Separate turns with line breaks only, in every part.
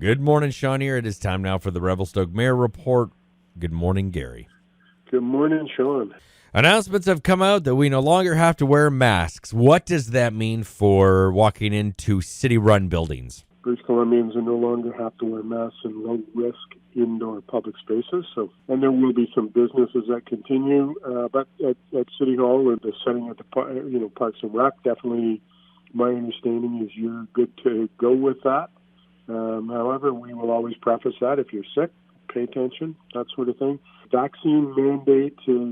Good morning, Sean here. It is time now for the Revelstoke Mayor Report. Good morning, Gary.
Good morning, Sean.
Announcements have come out that we no longer have to wear masks. What does that mean for walking into city-run buildings?
British Columbians will no longer have to wear masks in low-risk indoor public spaces. And there will be some businesses that continue, but at City Hall, with the setting of the Parks and Rec, definitely my understanding is you're good to go with that. However, we will always preface that if you're sick, pay attention, that sort of thing. Vaccine mandate or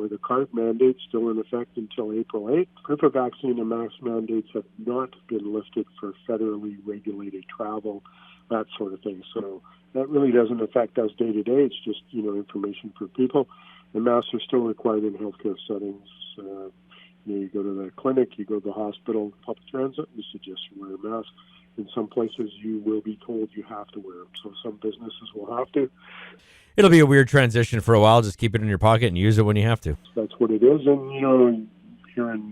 the card mandate still in effect until April 8th. Proof of vaccine and mask mandates have not been lifted for federally regulated travel, that sort of thing. So that really doesn't affect us day to day. It's just, information for people. And masks are still required in healthcare settings. You go to the clinic, you go to the hospital, public transit, we suggest you wear a mask. In some places, you will be told you have to wear them. So some businesses will have to.
It'll be a weird transition for a while. Just keep it in your pocket and use it when you have to.
That's what it is. And, here in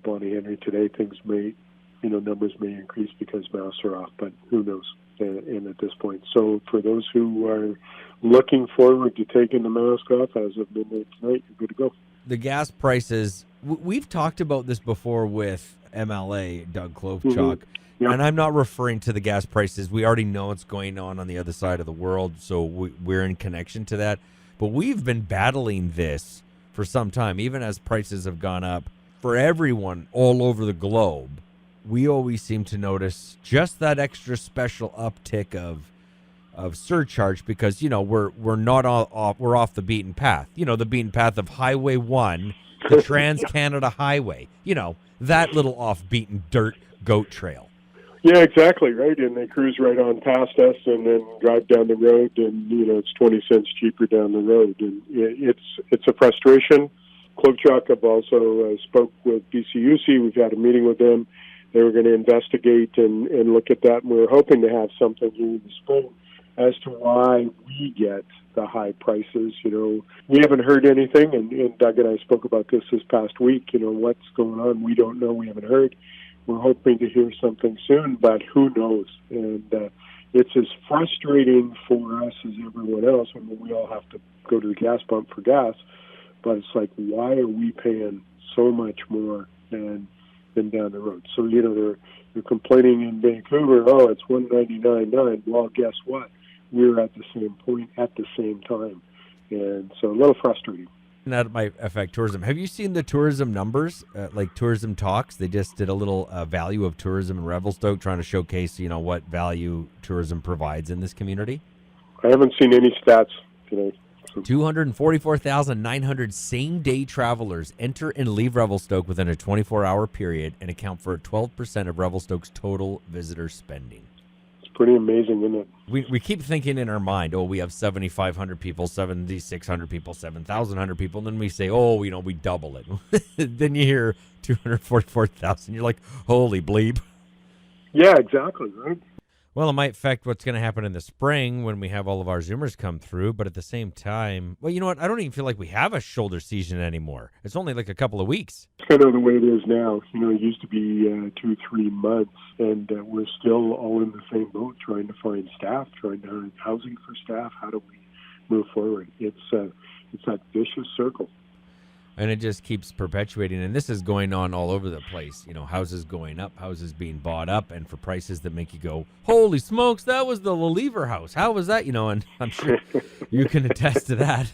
Bonnie Henry today, things may, numbers may increase because masks are off, but who knows? And at this point. So for those who are looking forward to taking the mask off as of midnight tonight, you're good to go.
The gas prices, we've talked about this before with MLA, Doug Klobuchar.
Mm-hmm. Yep.
And I'm not referring to the gas prices. We already know what's going on the other side of the world, so we're in connection to that. But we've been battling this for some time, even as prices have gone up for everyone all over the globe. We always seem to notice just that extra special uptick of surcharge because we're not we're off the beaten path. The beaten path of Highway 1, the Trans-Canada Highway. That little off-beaten dirt goat trail.
Yeah, exactly, right. And they cruise right on past us and then drive down the road, and it's 20 cents cheaper down the road. And it's a frustration. Klobuchar have also spoke with BCUC. We've had a meeting with them. They were going to investigate and look at that, and we're hoping to have something here in the spring as to why we get the high prices. We haven't heard anything, and Doug and I spoke about this past week. What's going on? We don't know. We haven't heard. We're hoping to hear something soon, but who knows? And it's as frustrating for us as everyone else. I mean, we all have to go to the gas pump for gas, but it's like, why are we paying so much more than down the road? So, they're complaining in Vancouver, it's $199.9. Well, guess what? We're at the same point at the same time. And so a little frustrating.
That might affect tourism. Have you seen the tourism numbers, like Tourism Talks? They just did a little value of tourism in Revelstoke, trying to showcase, what value tourism provides in this community.
I haven't seen any stats today.
244,900 same-day travelers enter and leave Revelstoke within a 24-hour period and account for 12% of Revelstoke's total visitor spending.
Pretty amazing, isn't it?
We keep thinking in our mind, we have 7,500 people, 7,600 people, 7,100 people, and then we say, we double it. Then you hear 244,000. You're like, holy bleep.
Yeah, exactly, right?
Well, it might affect what's going to happen in the spring when we have all of our Zoomers come through, but at the same time, you know what? I don't even feel like we have a shoulder season anymore. It's only like a couple of weeks.
It's kind of the way it is now. It used to be 2-3 months, and we're still all in the same boat, trying to find staff, trying to find housing for staff. How do we move forward? It's that vicious circle.
And it just keeps perpetuating. And this is going on all over the place. Houses going up, houses being bought up, and for prices that make you go, holy smokes, that was the Lever house. How was that? And I'm sure you can attest to that.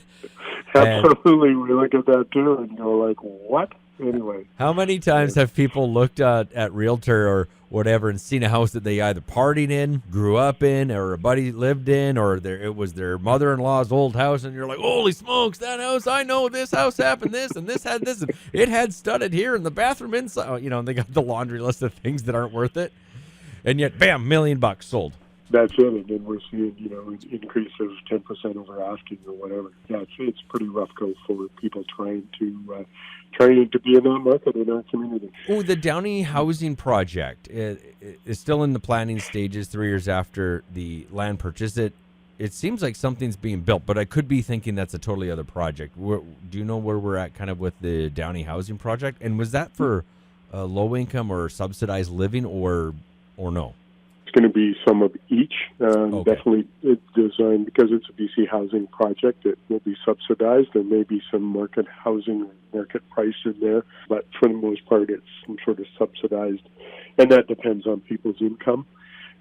Absolutely. We look at that too and go like, what? Anyway.
How many times have people looked at Realtor or whatever and seen a house that they either partied in, grew up in, or a buddy lived in, or it was their mother-in-law's old house, and you're like, holy smokes, that house, I know this house happened this, and this had this, and it had studded here, and the bathroom inside, and they got the laundry list of things that aren't worth it, and yet, bam, $1 million sold.
That's it, and then we're seeing, an increase of 10% over asking or whatever. Yeah, it's pretty rough go for people trying to be in that market in our community.
Oh, the Downey housing project is still in the planning stages 3 years after the land purchase. It seems like something's being built, but I could be thinking that's a totally other project. Do you know where we're at kind of with the Downey housing project? And was that for low income or subsidized living or no?
It's going to be some of each. Definitely designed because it's a BC Housing project. It will be subsidized. There may be some market price in there, but for the most part, it's some sort of subsidized, and that depends on people's income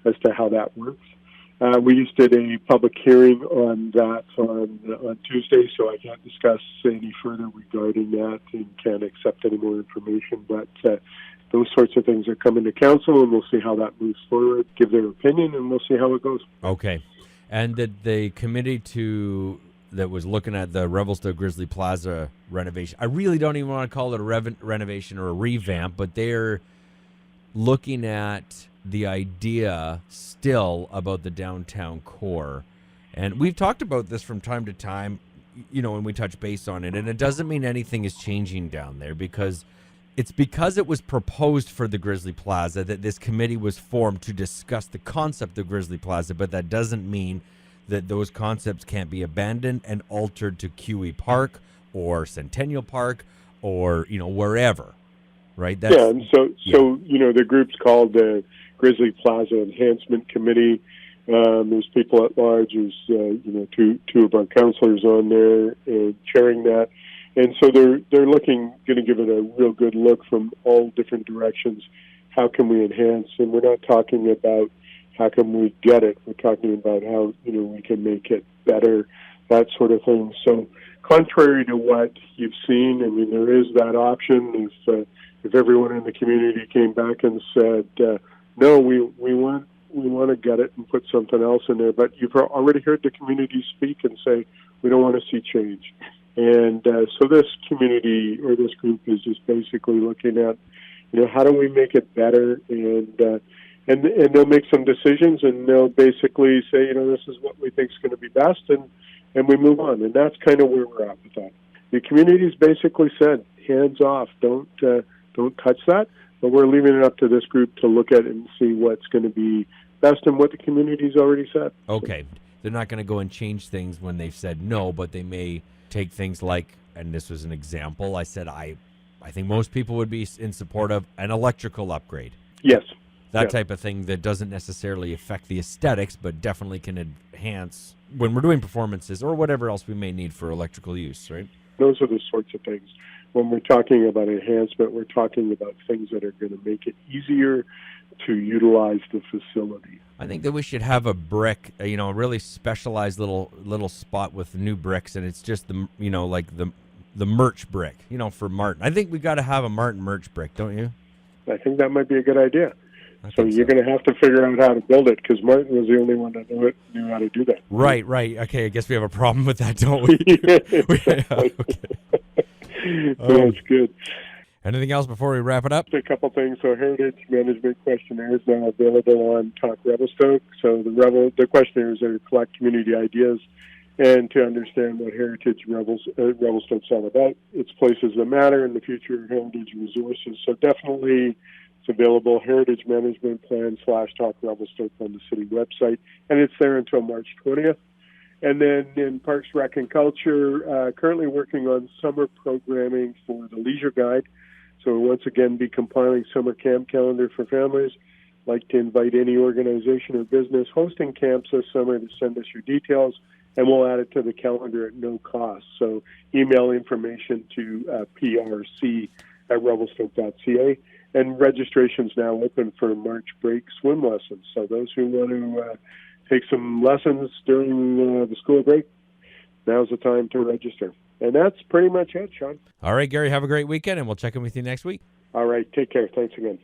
as to how that works. We just did a public hearing on that on Tuesday, so I can't discuss any further regarding that and can't accept any more information, but those sorts of things are coming to council, and we'll see how that moves forward, give their opinion, and we'll see how it goes.
Okay. And the committee that was looking at the Revelstoke Grizzly Plaza renovation, I really don't even want to call it a renovation or a revamp, but they're looking at the idea still about the downtown core. And we've talked about this from time to time, when we touch base on it, and it doesn't mean anything is changing down there because it was proposed for the Grizzly Plaza that this committee was formed to discuss the concept of Grizzly Plaza, but that doesn't mean that those concepts can't be abandoned and altered to QE Park or Centennial Park or, wherever, right?
And so the group's called the Grizzly Plaza Enhancement Committee. There's people at large. There's, two of our councillors on there chairing that. And so they're going to give it a real good look from all different directions. How can we enhance? And we're not talking about how can we get it. We're talking about how, we can make it better, that sort of thing. So contrary to what you've seen, there is that option. If everyone in the community came back and said, no, we want to get it and put something else in there. But you've already heard the community speak and say, we don't want to see change. And so this community or this group is just basically looking at, how do we make it better? And they'll make some decisions, and they'll basically say, this is what we think is going to be best, and we move on. And that's kind of where we're at with that. The community's basically said, hands off, don't touch that. But we're leaving it up to this group to look at and see what's going to be best and what the community's already said.
Okay. They're not going to go and change things when they've said no, but they may take things like, and this was an example, I said I think most people would be in support of an electrical upgrade.
Yes.
That type of thing that doesn't necessarily affect the aesthetics, but definitely can enhance when we're doing performances or whatever else we may need for electrical use, right?
Those are the sorts of things. When we're talking about enhancement, we're talking about things that are going to make it easier to utilize the facility.
I think that we should have a brick, a really specialized little spot with new bricks, and it's just the merch brick, for Martin. I think we got to have a Martin merch brick, don't you?
I think that might be a good idea. So you're going to have to figure out how to build it because Martin was the only one that knew how to do that.
Right. Okay, I guess we have a problem with that, don't we?
That's good.
Anything else before we wrap it up?
A couple things. So Heritage Management Questionnaire is now available on Talk Revelstoke. So the questionnaires are to collect community ideas and to understand what Heritage Revelstoke's all about, its places that matter, and the future of heritage resources. So definitely it's available, Heritage Management Plan /Talk Revelstoke on the city website, and it's there until March 20th. And then in Parks, Rec, and Culture, currently working on summer programming for the Leisure Guide. So we'll once again be compiling summer camp calendar for families. Like to invite any organization or business hosting camps this summer to send us your details, and we'll add it to the calendar at no cost. So email information to prc@revelstoke.ca. And registration's now open for March break swim lessons. So those who want to take some lessons during the school break, now's the time to register. And that's pretty much it, Sean.
All right, Gary, have a great weekend, and we'll check in with you next week.
All right, take care. Thanks again.